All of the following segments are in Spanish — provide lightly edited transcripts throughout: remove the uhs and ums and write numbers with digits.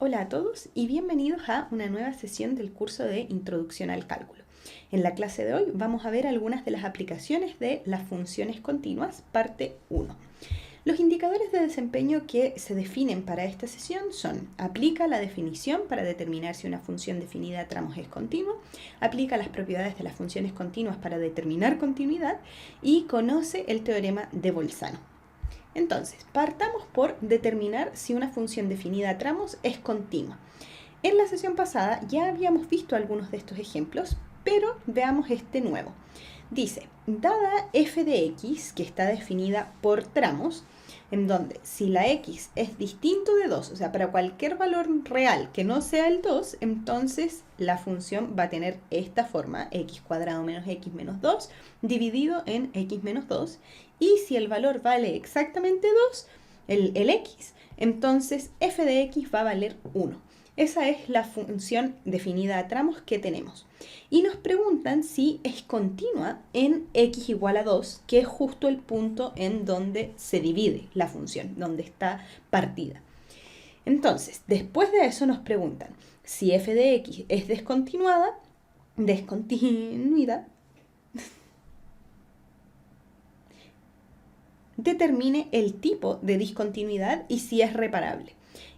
Hola a todos y bienvenidos a una nueva sesión del curso de Introducción al Cálculo. En la clase de hoy vamos a ver algunas de las aplicaciones de las funciones continuas, parte 1. Los indicadores de desempeño que se definen para esta sesión son: aplica la definición para determinar si una función definida a tramos es continua, aplica las propiedades de las funciones continuas para determinar continuidad y conoce el teorema de Bolzano. Entonces, partamos por determinar si una función definida a tramos es continua. En la sesión pasada ya habíamos visto algunos de estos ejemplos, pero veamos este nuevo. Dice, dada f de x, que está definida por tramos, en donde si la x es distinto de 2, o sea, para cualquier valor real que no sea el 2, entonces la función va a tener esta forma, x cuadrado menos x menos 2, dividido en x menos 2, y si el valor vale exactamente 2, el x, entonces f de x va a valer 1. Esa es la función definida a tramos que tenemos. Y nos preguntan si es continua en x igual a 2, que es justo el punto en donde se divide la función, donde está partida. Entonces, después de eso nos preguntan si f de x es descontinuidad, determine el tipo de discontinuidad y si es reparable.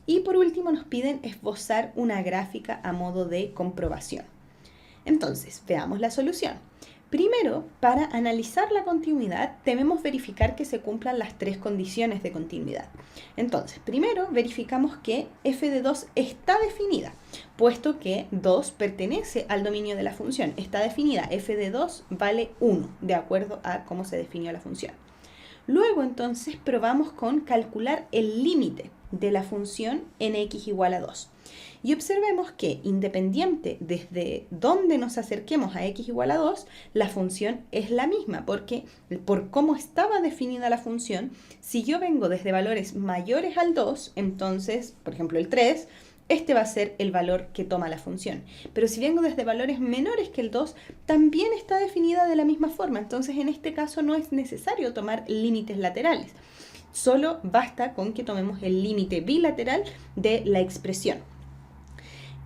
Y por último nos piden esbozar una gráfica a modo de comprobación. Entonces, veamos la solución. Primero, para analizar la continuidad, debemos verificar que se cumplan las tres condiciones de continuidad. Entonces, primero verificamos que f de 2 está definida, puesto que 2 pertenece al dominio de la función. Está definida, f de 2 vale 1, de acuerdo a cómo se definió la función. Luego, entonces, probamos con calcular el límite de la función en x igual a 2. Y observemos que, independiente desde dónde nos acerquemos a x igual a 2, la función es la misma, porque por cómo estaba definida la función, si yo vengo desde valores mayores al 2, entonces, por ejemplo, el 3, este va a ser el valor que toma la función. Pero si vengo desde valores menores que el 2, también está definida de la misma forma. Entonces, en este caso no es necesario tomar límites laterales. Solo basta con que tomemos el límite bilateral de la expresión.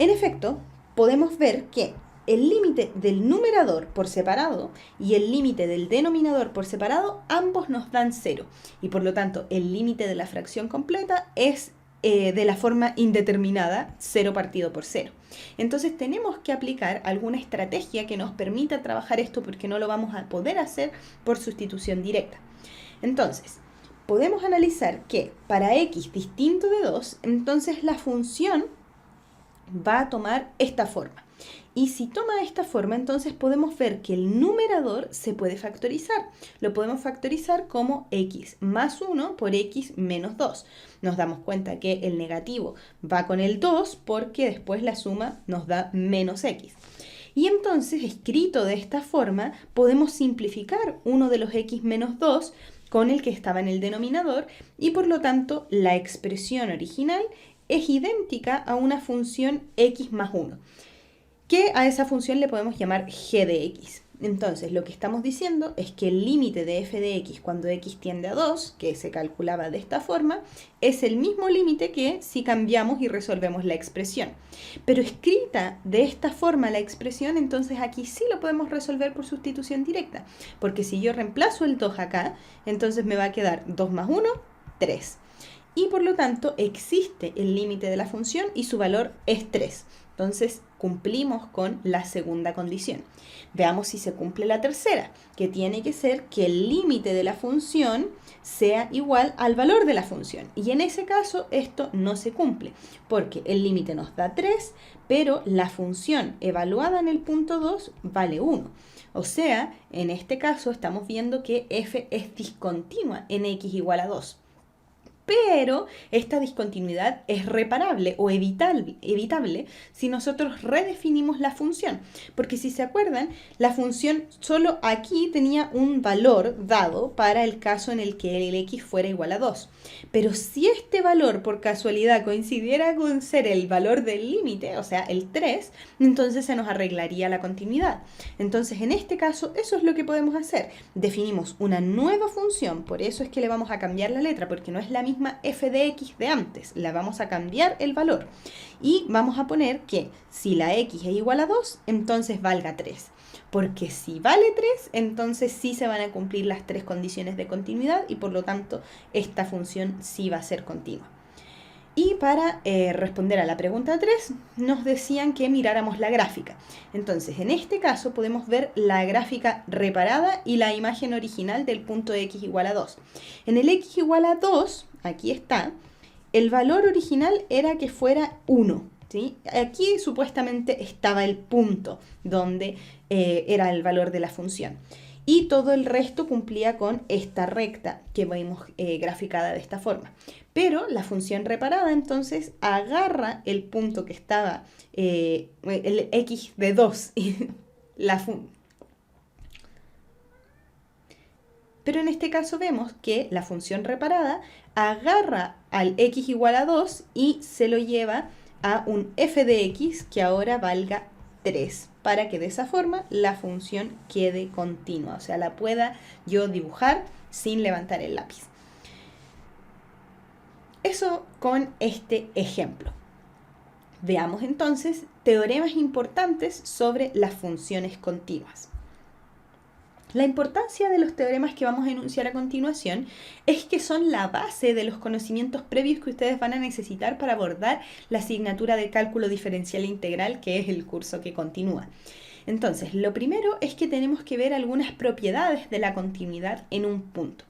En efecto, podemos ver que el límite del numerador por separado y el límite del denominador por separado, ambos nos dan 0. Y por lo tanto, el límite de la fracción completa es de la forma indeterminada, 0 partido por 0. Entonces tenemos que aplicar alguna estrategia que nos permita trabajar esto, porque no lo vamos a poder hacer por sustitución directa. Entonces, podemos analizar que para x distinto de 2, entonces la función va a tomar esta forma. Y si toma esta forma, entonces podemos ver que el numerador se puede factorizar. Lo podemos factorizar como x más 1 por x menos 2. Nos damos cuenta que el negativo va con el 2 porque después la suma nos da menos x. Y entonces, escrito de esta forma, podemos simplificar uno de los x menos 2 con el que estaba en el denominador y por lo tanto la expresión original es idéntica a una función x más 1. Que a esa función le podemos llamar g de x. Entonces, lo que estamos diciendo es que el límite de f de x cuando x tiende a 2, que se calculaba de esta forma, es el mismo límite que si cambiamos y resolvemos la expresión. Pero escrita de esta forma la expresión, entonces aquí sí lo podemos resolver por sustitución directa. Porque si yo reemplazo el 2 acá, entonces me va a quedar 2 más 1, 3. Y por lo tanto existe el límite de la función y su valor es 3. Entonces cumplimos con la segunda condición. Veamos si se cumple la tercera, que tiene que ser que el límite de la función sea igual al valor de la función. Y en ese caso esto no se cumple, porque el límite nos da 3, pero la función evaluada en el punto 2 vale 1. O sea, en este caso estamos viendo que f es discontinua en x igual a 2. Pero esta discontinuidad es reparable o evitable si nosotros redefinimos la función. Porque si se acuerdan, la función solo aquí tenía un valor dado para el caso en el que el x fuera igual a 2. Pero si este valor por casualidad coincidiera con ser el valor del límite, o sea, el 3, entonces se nos arreglaría la continuidad. Entonces, en este caso, eso es lo que podemos hacer. Definimos una nueva función, por eso es que le vamos a cambiar la letra, porque no es la misma misma f de x de antes, la vamos a cambiar el valor y vamos a poner que si la x es igual a 2, entonces valga 3. Porque si vale 3, entonces sí se van a cumplir las 3 condiciones de continuidad y por lo tanto esta función sí va a ser continua. Y para responder a la pregunta 3, nos decían que miráramos la gráfica. Entonces, en este caso podemos ver la gráfica reparada y la imagen original del punto x igual a 2. En el x igual a 2, aquí está, el valor original era que fuera 1. ¿Sí? Aquí supuestamente estaba el punto donde era el valor de la función. Y todo el resto cumplía con esta recta que vemos graficada de esta forma. Pero la función reparada entonces agarra el punto que estaba, el x de 2. Pero en este caso vemos que la función reparada agarra al x igual a 2 y se lo lleva a un f de x que ahora valga 3, para que de esa forma la función quede continua, o sea, la pueda yo dibujar sin levantar el lápiz. Eso con este ejemplo. Veamos entonces teoremas importantes sobre las funciones continuas. La importancia de los teoremas que vamos a enunciar a continuación es que son la base de los conocimientos previos que ustedes van a necesitar para abordar la asignatura de cálculo diferencial e integral, que es el curso que continúa. Entonces, lo primero es que tenemos que ver algunas propiedades de la continuidad en un punto.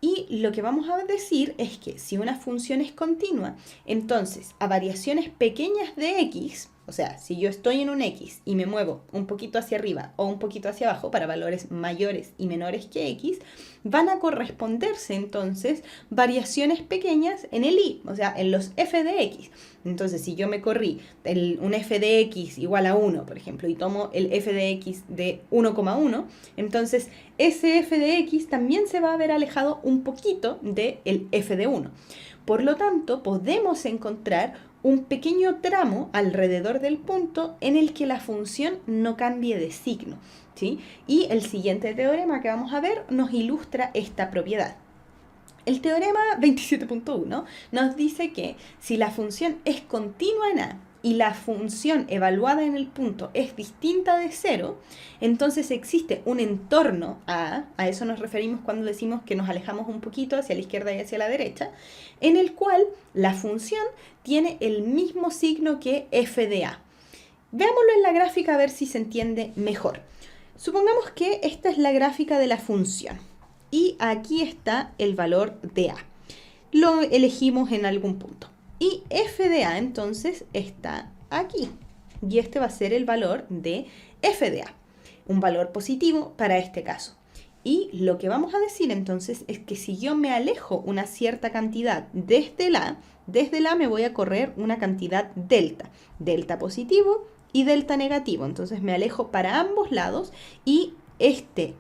Y lo que vamos a decir es que si una función es continua, entonces a variaciones pequeñas de x, o sea, si yo estoy en un x y me muevo un poquito hacia arriba o un poquito hacia abajo para valores mayores y menores que x, van a corresponderse entonces variaciones pequeñas en el y, o sea, en los f de x. Entonces, si yo me corrí un f de x igual a 1, por ejemplo, y tomo el f de x de 1,1, entonces ese f de x también se va a ver alejado un poquito del f de 1. Por lo tanto, podemos encontrar un pequeño tramo alrededor del punto en el que la función no cambie de signo, ¿sí? Y el siguiente teorema que vamos a ver nos ilustra esta propiedad. El teorema 27.1 nos dice que si la función es continua en A y la función evaluada en el punto es distinta de 0, entonces existe un entorno a eso nos referimos cuando decimos que nos alejamos un poquito hacia la izquierda y hacia la derecha, en el cual la función tiene el mismo signo que f de A. Veámoslo en la gráfica a ver si se entiende mejor. Supongamos que esta es la gráfica de la función y aquí está el valor de A. Lo elegimos en algún punto. Y f de A entonces está aquí. Y este va a ser el valor de f de A. Un valor positivo para este caso. Y lo que vamos a decir entonces es que si yo me alejo una cierta cantidad desde la me voy a correr una cantidad delta. Delta positivo y delta negativo. Entonces me alejo para ambos lados y este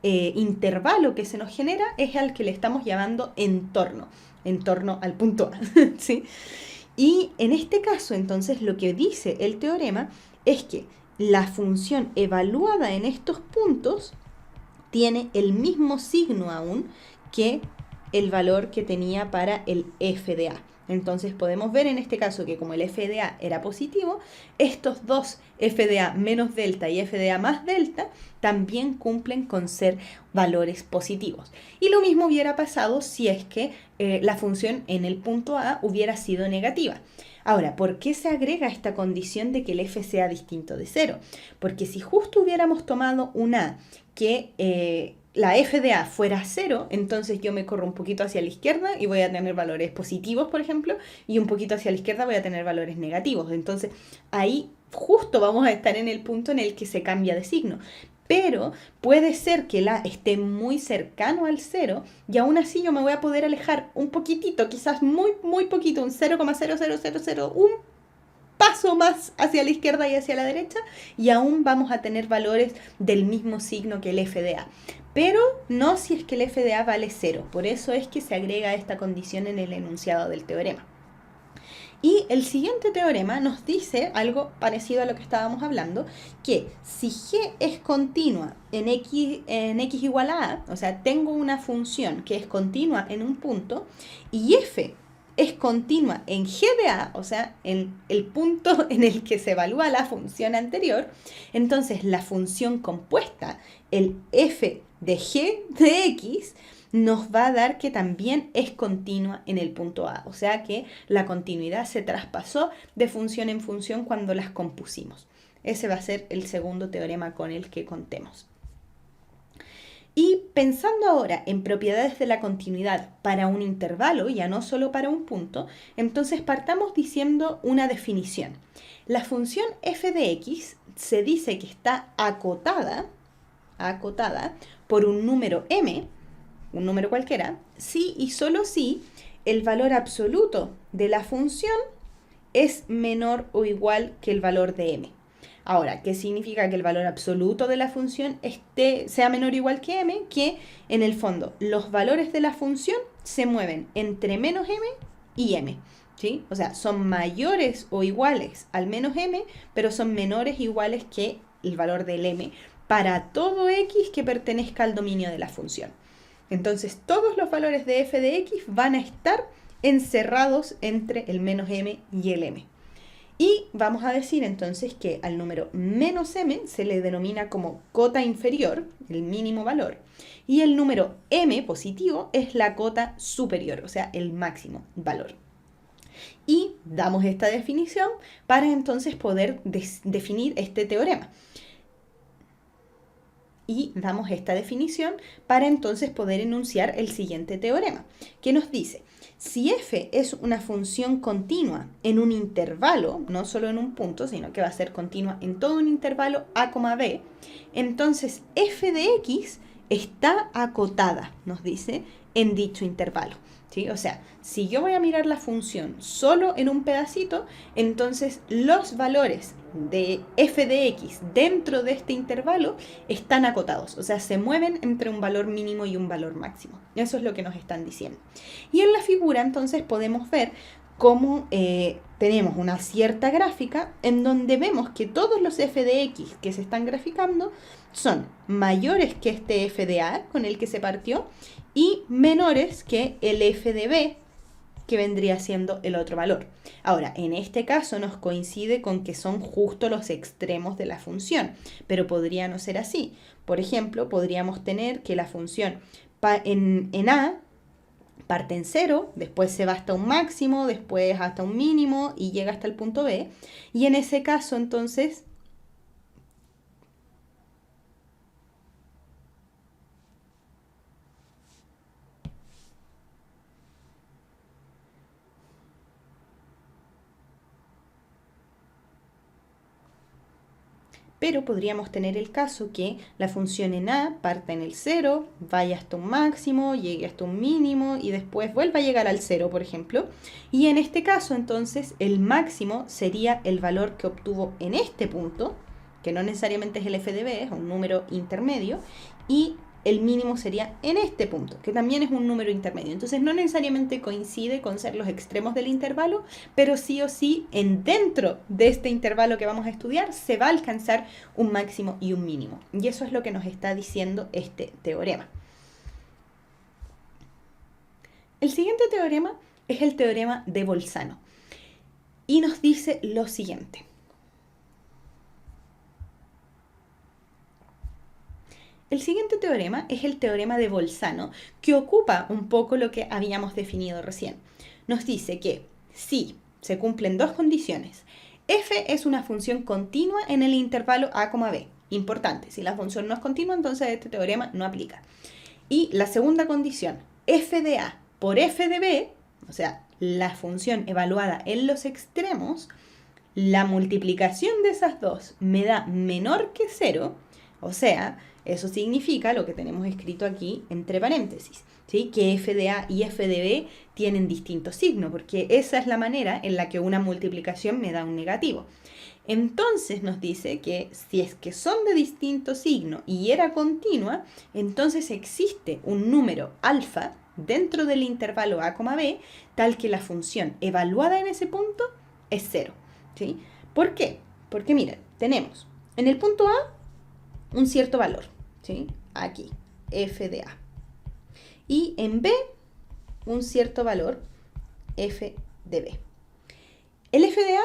intervalo que se nos genera es al que le estamos llamando entorno al punto A, ¿sí? Y en este caso, entonces, lo que dice el teorema es que la función evaluada en estos puntos tiene el mismo signo aún que el valor que tenía para el f de A. Entonces podemos ver en este caso que como el f de A era positivo, estos dos f de A menos delta y f de A más delta también cumplen con ser valores positivos. Y lo mismo hubiera pasado si es que la función en el punto A hubiera sido negativa. Ahora, ¿por qué se agrega esta condición de que el f sea distinto de 0? Porque si justo hubiéramos tomado un A que la f de A fuera 0, entonces yo me corro un poquito hacia la izquierda y voy a tener valores positivos, por ejemplo, y un poquito hacia la izquierda voy a tener valores negativos. Entonces, ahí justo vamos a estar en el punto en el que se cambia de signo. Pero puede ser que la esté muy cercano al 0 y aún así yo me voy a poder alejar un poquitito, quizás muy, muy poquito, un 0,0000, un paso más hacia la izquierda y hacia la derecha y aún vamos a tener valores del mismo signo que el f de A. Pero no si es que el f de A vale 0. Por eso es que se agrega esta condición en el enunciado del teorema. Y el siguiente teorema nos dice algo parecido a lo que estábamos hablando, que si g es continua en x igual a a, o sea, tengo una función que es continua en un punto, y f es continua en g de a, o sea, en el punto en el que se evalúa la función anterior, entonces la función compuesta, el f de g de x, nos va a dar que también es continua en el punto A. O sea que la continuidad se traspasó de función en función cuando las compusimos. Ese va a ser el segundo teorema con el que contemos. Y pensando ahora en propiedades de la continuidad para un intervalo, ya no solo para un punto, entonces partamos diciendo una definición. La función f de x se dice que está acotada por un número m, un número cualquiera, si y solo si el valor absoluto de la función es menor o igual que el valor de m. Ahora, ¿qué significa que el valor absoluto de la función sea menor o igual que m? Que en el fondo los valores de la función se mueven entre menos m y m. ¿Sí? O sea, son mayores o iguales al menos m, pero son menores o iguales que el valor del m para todo x que pertenezca al dominio de la función. Entonces, todos los valores de f de x van a estar encerrados entre el menos m y el m. Y vamos a decir entonces que al número menos m se le denomina como cota inferior, el mínimo valor, y el número m positivo es la cota superior, o sea, el máximo valor. Y damos esta definición para entonces poder definir este teorema. Y damos esta definición para entonces poder enunciar el siguiente teorema, que nos dice, si f es una función continua en un intervalo, no solo en un punto, sino que va a ser continua en todo un intervalo a, b, entonces f de x está acotada, nos dice, en dicho intervalo. ¿Sí? O sea, si yo voy a mirar la función solo en un pedacito, entonces los valores de f de x dentro de este intervalo están acotados, o sea, se mueven entre un valor mínimo y un valor máximo. Eso es lo que nos están diciendo. Y en la figura entonces podemos ver cómo tenemos una cierta gráfica en donde vemos que todos los f de x que se están graficando son mayores que este f de a con el que se partió y menores que el f de b, que vendría siendo el otro valor. Ahora, en este caso nos coincide con que son justo los extremos de la función, pero podría no ser así. Por ejemplo, podríamos tener que la función en a parte en 0, después se va hasta un máximo, después hasta un mínimo y llega hasta el punto b. Y en ese caso, entonces, pero podríamos tener el caso que la función en a parta en el 0, vaya hasta un máximo, llegue hasta un mínimo y después vuelva a llegar al 0, por ejemplo. Y en este caso, entonces, el máximo sería el valor que obtuvo en este punto, que no necesariamente es el f de b, es un número intermedio, y el mínimo sería en este punto, que también es un número intermedio. Entonces no necesariamente coincide con ser los extremos del intervalo, pero sí o sí dentro de este intervalo que vamos a estudiar se va a alcanzar un máximo y un mínimo. Y eso es lo que nos está diciendo este teorema. El siguiente teorema es el teorema de Bolzano y nos dice lo siguiente. El siguiente teorema es el teorema de Bolzano, que ocupa un poco lo que habíamos definido recién. Nos dice que si se cumplen dos condiciones, f es una función continua en el intervalo a, b. Importante, si la función no es continua, entonces este teorema no aplica. Y la segunda condición, f de a por f de b, o sea, la función evaluada en los extremos, la multiplicación de esas dos me da menor que 0, o sea, eso significa lo que tenemos escrito aquí entre paréntesis, ¿sí? Que f de a y f de b tienen distinto signo, porque esa es la manera en la que una multiplicación me da un negativo. Entonces nos dice que si es que son de distinto signo y era continua, entonces existe un número alfa, dentro del intervalo a, b, tal que la función evaluada en ese punto es 0. ¿Sí? ¿Por qué? Porque miren, tenemos en el punto A un cierto valor, ¿sí? Aquí, f de A. Y en B, un cierto valor, f de B. El f de A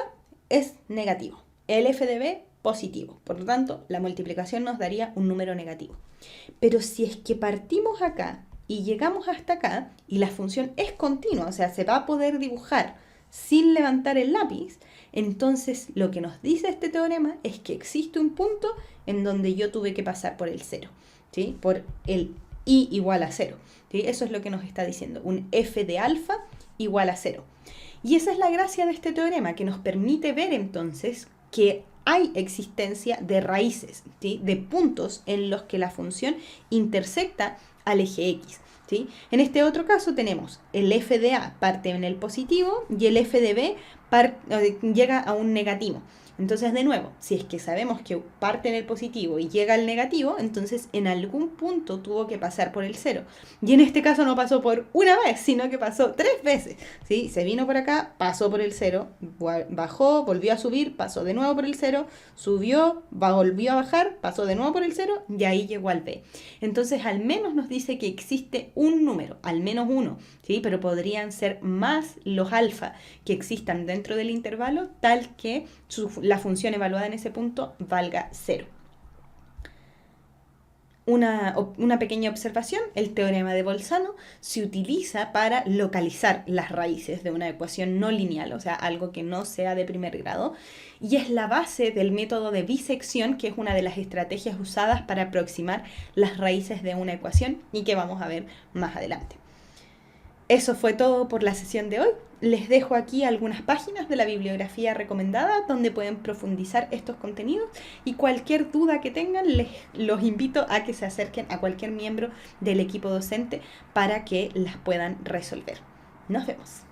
es negativo, el f de B positivo. Por lo tanto, la multiplicación nos daría un número negativo. Pero si es que partimos acá y llegamos hasta acá y la función es continua, o sea, se va a poder dibujar sin levantar el lápiz, entonces lo que nos dice este teorema es que existe un punto en donde yo tuve que pasar por el 0, ¿sí? Por el i igual a 0. ¿Sí? Eso es lo que nos está diciendo, un f de alfa igual a 0. Y esa es la gracia de este teorema, que nos permite ver entonces que hay existencia de raíces, ¿sí? De puntos en los que la función intersecta al eje X. ¿Sí? En este otro caso tenemos el f de A parte en el positivo y el f de B llega a un negativo. Entonces, de nuevo, si es que sabemos que parte en el positivo y llega al negativo, entonces en algún punto tuvo que pasar por el 0. Y en este caso no pasó por una vez, sino que pasó 3 veces. ¿Sí? Se vino por acá, pasó por el 0, bajó, volvió a subir, pasó de nuevo por el 0, subió, volvió a bajar, pasó de nuevo por el 0 y ahí llegó al B. Entonces, al menos nos dice que existe un número, al menos uno, ¿sí? Pero podrían ser más los alfa que existan dentro del intervalo, tal que la función evaluada en ese punto valga 0. Una pequeña observación, el teorema de Bolzano se utiliza para localizar las raíces de una ecuación no lineal, o sea, algo que no sea de primer grado, y es la base del método de bisección, que es una de las estrategias usadas para aproximar las raíces de una ecuación y que vamos a ver más adelante. Eso fue todo por la sesión de hoy. Les dejo aquí algunas páginas de la bibliografía recomendada donde pueden profundizar estos contenidos y cualquier duda que tengan los invito a que se acerquen a cualquier miembro del equipo docente para que las puedan resolver. Nos vemos.